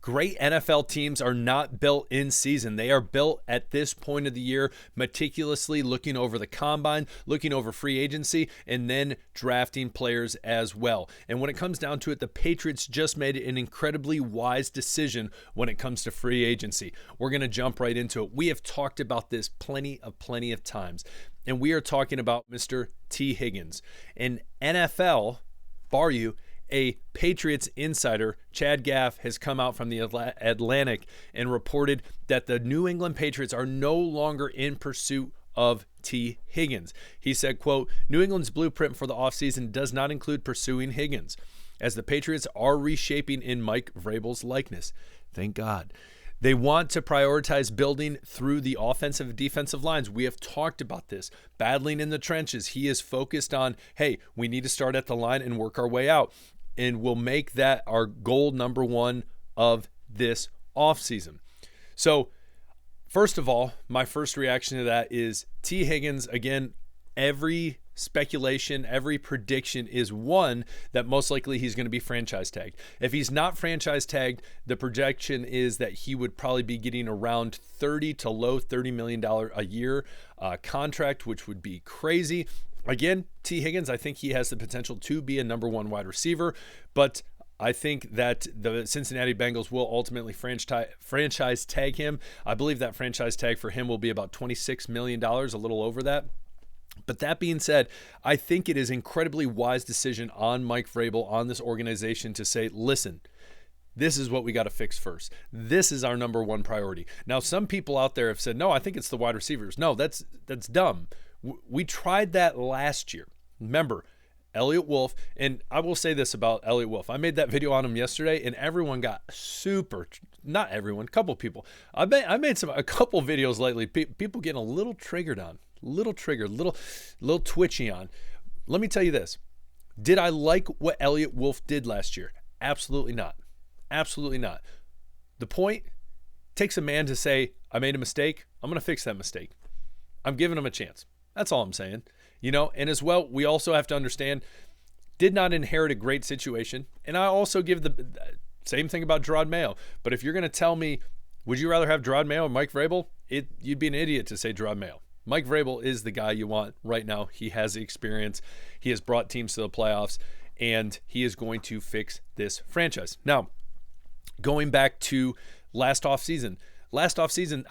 Great NFL teams are not built in season. They are built at this point of the year, meticulously looking over the combine, looking over free agency, and then drafting players as well. And when it comes down to it, the Patriots just made an incredibly wise decision when it comes to free agency. We're going to jump right into it. We have talked about this plenty of times, and we are talking about Mr. T. Higgins. And NFL, bar you, a Patriots insider, Chad Gaff, has come out from the Atlantic and reported that the New England Patriots are no longer in pursuit of T. Higgins. He said, quote, New England's blueprint for the offseason does not include pursuing Higgins, as the Patriots are reshaping in Mike Vrabel's likeness. Thank God. They want to prioritize building through the offensive and defensive lines. We have talked about this. Battling in the trenches. He is focused on, hey, we need to start at the line and work our way out. And we'll make that our goal number one of this offseason. So, first of all, my first reaction to that is T. Higgins, again, every speculation, every prediction is one that most likely he's going to be franchise tagged. If he's not franchise tagged, the projection is that he would probably be getting around $30 to low $30 million a year contract, which would be crazy. Again, T. Higgins, I think he has the potential to be a number one wide receiver, but I think that the Cincinnati Bengals will ultimately franchise tag him. I believe that franchise tag for him will be about $26 million, a little over that. But that being said, I think it is an incredibly wise decision on Mike Vrabel, on this organization, to say, listen, this is what we got to fix first. This is our number one priority. Now, some people out there have said, no, I think it's the wide receivers. No, that's dumb. We tried that last year. Remember, Elliott Wolf, and I will say this about Elliott Wolf. I made that video on him yesterday, and everyone got not everyone, a couple people. I made a couple videos lately, people getting a little triggered on, little twitchy on. Let me tell you this. Did I like what Elliott Wolf did last year? Absolutely not. Absolutely not. The point takes a man to say, I made a mistake. I'm going to fix that mistake. I'm giving him a chance. That's all I'm saying. And as well, we also have to understand, did not inherit a great situation. And I also give the same thing about Gerard Mayo. But if you're going to tell me, would you rather have Gerard Mayo or Mike Vrabel? You'd be an idiot to say Gerard Mayo. Mike Vrabel is the guy you want right now. He has the experience. He has brought teams to the playoffs, and he is going to fix this franchise. Now, going back to last offseason,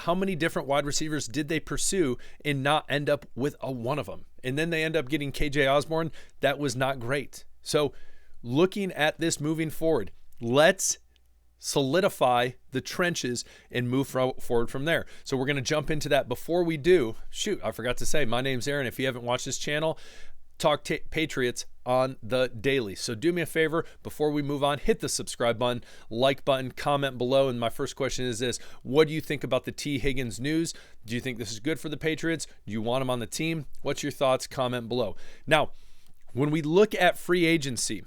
how many different wide receivers did they pursue and not end up with one of them? And then they end up getting KJ Osborne. That was not great. So looking at this moving forward, let's solidify the trenches and move forward from there. So we're going to jump into that. Before we do, I forgot to say, my name's Aaron. If you haven't watched this channel, Talk Patriots on the daily. So do me a favor, before we move on, hit the subscribe button, like button, comment below. And my first question is this: what do you think about the T. Higgins news? Do you think this is good for the Patriots? Do you want him on the team? What's your thoughts? Comment below. Now, when we look at free agency,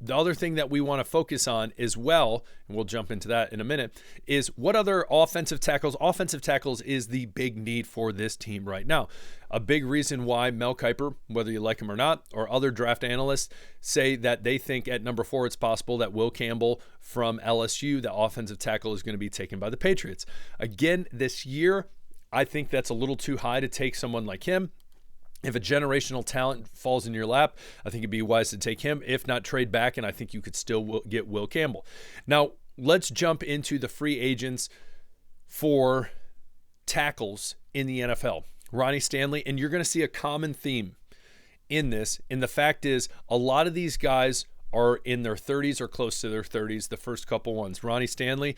the other thing that we want to focus on as well, and we'll jump into that in a minute, is what other offensive tackles. Offensive tackles is the big need for this team right now. A big reason why Mel Kiper, whether you like him or not, or other draft analysts, say that they think at number 4 it's possible that Will Campbell from LSU, the offensive tackle, is going to be taken by the Patriots. Again, this year, I think that's a little too high to take someone like him. If a generational talent falls in your lap, I think it'd be wise to take him. If not, trade back, and I think you could still get Will Campbell. Now, let's jump into the free agents for tackles in the NFL. Ronnie Stanley, and you're going to see a common theme in this. And the fact is, a lot of these guys are in their 30s or close to their 30s, the first couple ones. Ronnie Stanley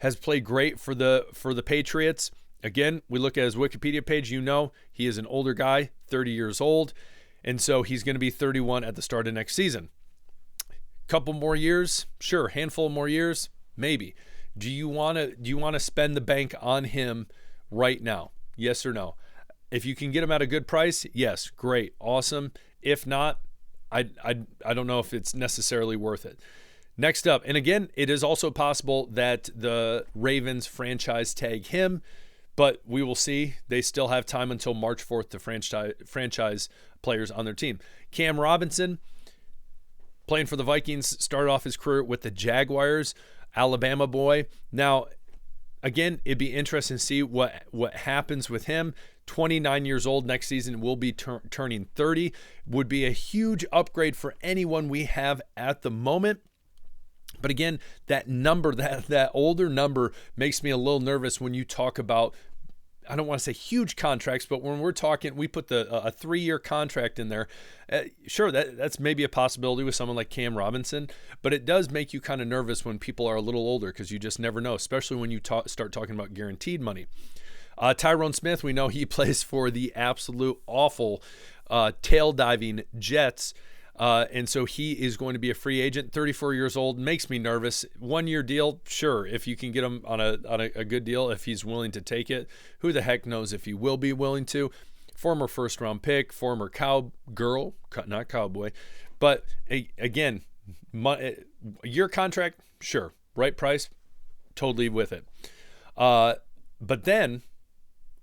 has played great for the Patriots. Again, we look at his Wikipedia page, he is an older guy, 30 years old, and so he's going to be 31 at the start of next season. Couple more years? Sure. Handful more years? Maybe. Do you want to spend the bank on him right now? Yes or no? If you can get him at a good price, yes, great, awesome. If not, I don't know if it's necessarily worth it. Next up, and again, it is also possible that the Ravens franchise tag him, but we will see. They still have time until March 4th to franchise players on their team. Cam Robinson, playing for the Vikings, started off his career with the Jaguars. Alabama boy. Now, again, it'd be interesting to see what happens with him. 29 years old next season, will be turning 30. Would be a huge upgrade for anyone we have at the moment. But again, that number, that older number makes me a little nervous when you talk about, I don't want to say huge contracts, but when we're talking, we put a 3-year contract in there. Sure, that's maybe a possibility with someone like Cam Robinson, but it does make you kind of nervous when people are a little older because you just never know, especially when you start talking about guaranteed money. Tyrone Smith, we know he plays for the absolute awful tail diving Jets. And so he is going to be a free agent, 34 years old, makes me nervous. 1-year deal, sure, if you can get him on a good deal, if he's willing to take it. Who the heck knows if he will be willing to. Former first-round pick, former cowgirl, not cowboy. But again, year contract, sure. Right price, totally with it. But then,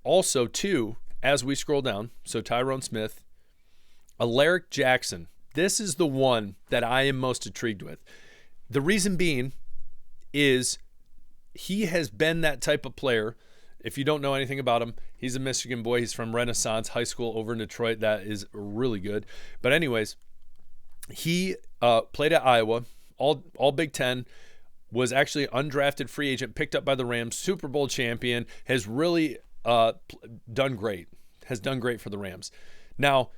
also, too, as we scroll down, so Tyrone Smith, Alaric Jackson. This is the one that I am most intrigued with. The reason being is he has been that type of player. If you don't know anything about him, he's a Michigan boy. He's from Renaissance High School over in Detroit. That is really good. But anyways, he played at Iowa, all Big Ten, was actually an undrafted free agent, picked up by the Rams, Super Bowl champion, has really done great for the Rams. Now,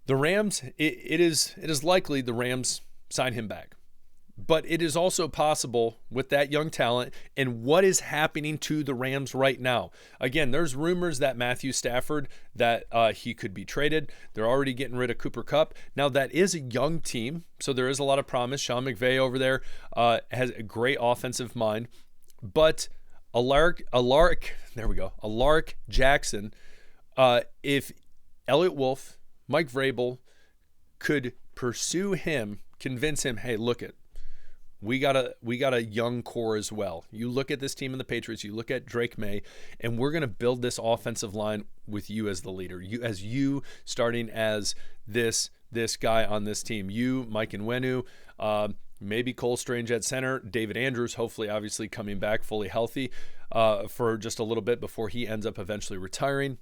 the Rams, it is likely the Rams sign him back. But it is also possible with that young talent and what is happening to the Rams right now. Again, there's rumors that Matthew Stafford, that he could be traded. They're already getting rid of Cooper Kupp. Now, that is a young team, so there is a lot of promise. Sean McVay over there has a great offensive mind. But Alaric Jackson, if Elliott Wolf, Mike Vrabel could pursue him, convince him, hey, look it, we got a young core as well. You look at this team in the Patriots, you look at Drake May, and we're going to build this offensive line with you as the leader. You starting as this guy on this team. You, Mike Nwenu, maybe Cole Strange at center, David Andrews, hopefully obviously coming back fully healthy for just a little bit before he ends up eventually retiring.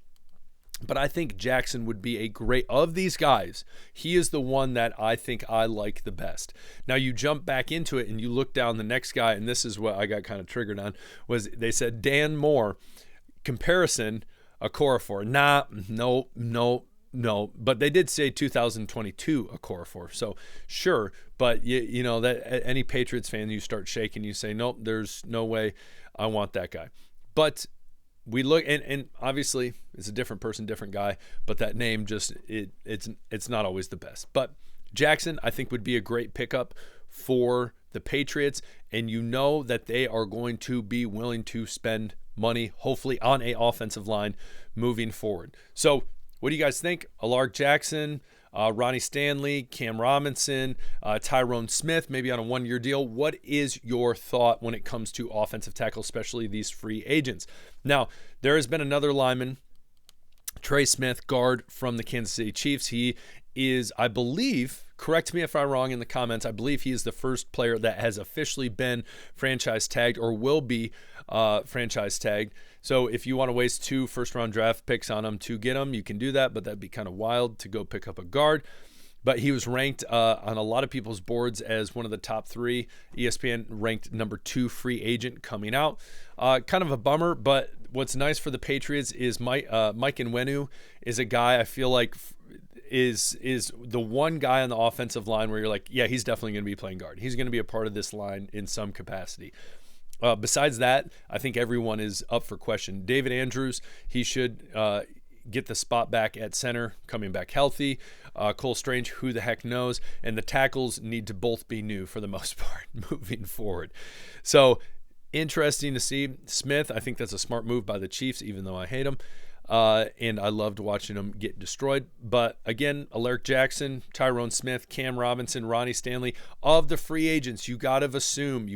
But I think Jackson would be a great, of these guys, he is the one that I think I like the best. Now you jump back into it and you look down the next guy, and this is what I got kind of triggered on, was they said Dan Moore, comparison, Okorafor. No. But they did say 2022 Okorafor. So sure, but you know that any Patriots fan, you start shaking, you say, nope, there's no way I want that guy. But we look, and obviously it's a different person, different guy, but that name just, it's not always the best. But Jackson, I think, would be a great pickup for the Patriots, and you know that they are going to be willing to spend money, hopefully, on an offensive line moving forward. So what do you guys think? Alaric Jackson, Ronnie Stanley, Cam Robinson, Tyrone Smith, maybe on a 1-year deal. What is your thought when it comes to offensive tackle, especially these free agents? Now, there has been another lineman, Trey Smith, guard from the Kansas City Chiefs. He is, I believe, correct me if I'm wrong in the comments, I believe he is the first player that has officially been franchise tagged or will be franchise tagged. So if you want to waste 2 first-round draft picks on him to get him, you can do that, but that'd be kind of wild to go pick up a guard. But he was ranked on a lot of people's boards as one of the top 3. ESPN ranked number 2 free agent coming out. Kind of a bummer, but what's nice for the Patriots is Mike Nwenu is a guy I feel like is the one guy on the offensive line where you're like, yeah, he's definitely going to be playing guard. He's going to be a part of this line in some capacity. Besides that, I think everyone is up for question. David Andrews, he should get the spot back at center, coming back healthy. Cole Strange, who the heck knows? And the tackles need to both be new for the most part moving forward. So interesting to see. Smith, I think that's a smart move by the Chiefs, even though I hate them. And I loved watching them get destroyed. But again, Alaric Jackson, Tyrone Smith, Cam Robinson, Ronnie Stanley, of the free agents, you got to assume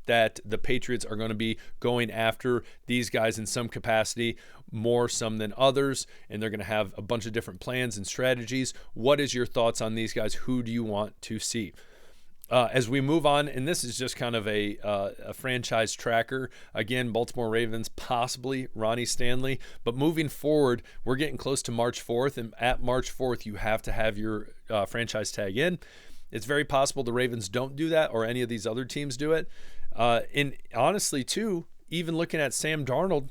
that the Patriots are going to be going after these guys in some capacity, more some than others, and they're going to have a bunch of different plans and strategies. What is your thoughts on these guys? Who do you want to see? As we move on, and this is just kind of a franchise tracker. Again, Baltimore Ravens, possibly Ronnie Stanley. But moving forward, we're getting close to March 4th. And at March 4th, you have to have your franchise tag in. It's very possible the Ravens don't do that or any of these other teams do it. And honestly, too, even looking at Sam Darnold,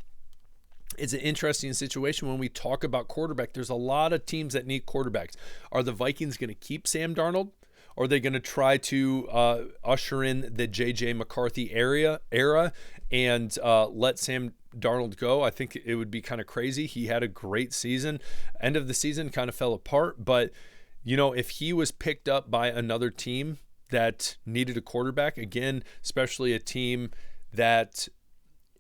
it's an interesting situation when we talk about quarterback. There's a lot of teams that need quarterbacks. Are the Vikings going to keep Sam Darnold? Or are they going to try to usher in the J.J. McCarthy era and let Sam Darnold go? I think it would be kind of crazy. He had a great season. End of the season kind of fell apart. But, if he was picked up by another team that needed a quarterback, again, especially a team that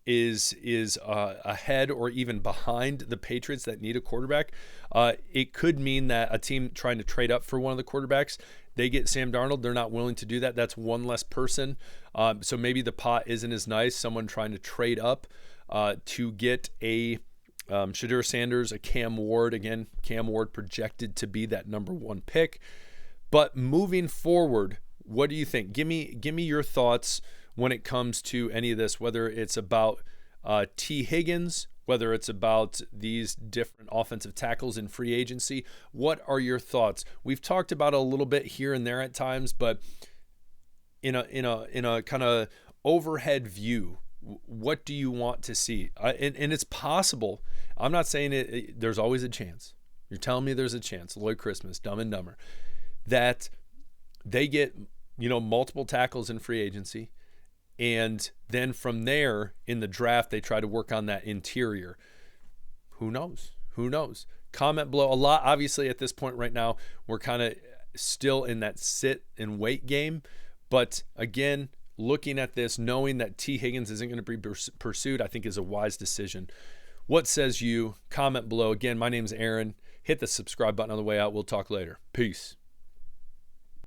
is ahead or even behind the Patriots that need a quarterback, it could mean that a team trying to trade up for one of the quarterbacks, they get Sam Darnold. They're not willing to do that. That's one less person. So maybe the pot isn't as nice. Someone trying to trade up to get a Shadur Sanders, a Cam Ward. Again, Cam Ward projected to be that number 1 pick. But moving forward, what do you think? Give me your thoughts when it comes to any of this, whether it's about T. Higgins, whether it's about these different offensive tackles in free agency. What are your thoughts? We've talked about it a little bit here and there at times, but in a kind of overhead view, what do you want to see? And it's possible. I'm not saying there's always a chance. You're telling me there's a chance, Lloyd Christmas, Dumb and Dumber, that they get, multiple tackles in free agency. And then from there in the draft, they try to work on that interior. Who knows? Comment below. A lot, obviously, at this point right now, we're kind of still in that sit and wait game. But again, looking at this, knowing that T. Higgins isn't going to be pursued, I think is a wise decision. What says you? Comment below. Again, my name's Aaron. Hit the subscribe button on the way out. We'll talk later. Peace.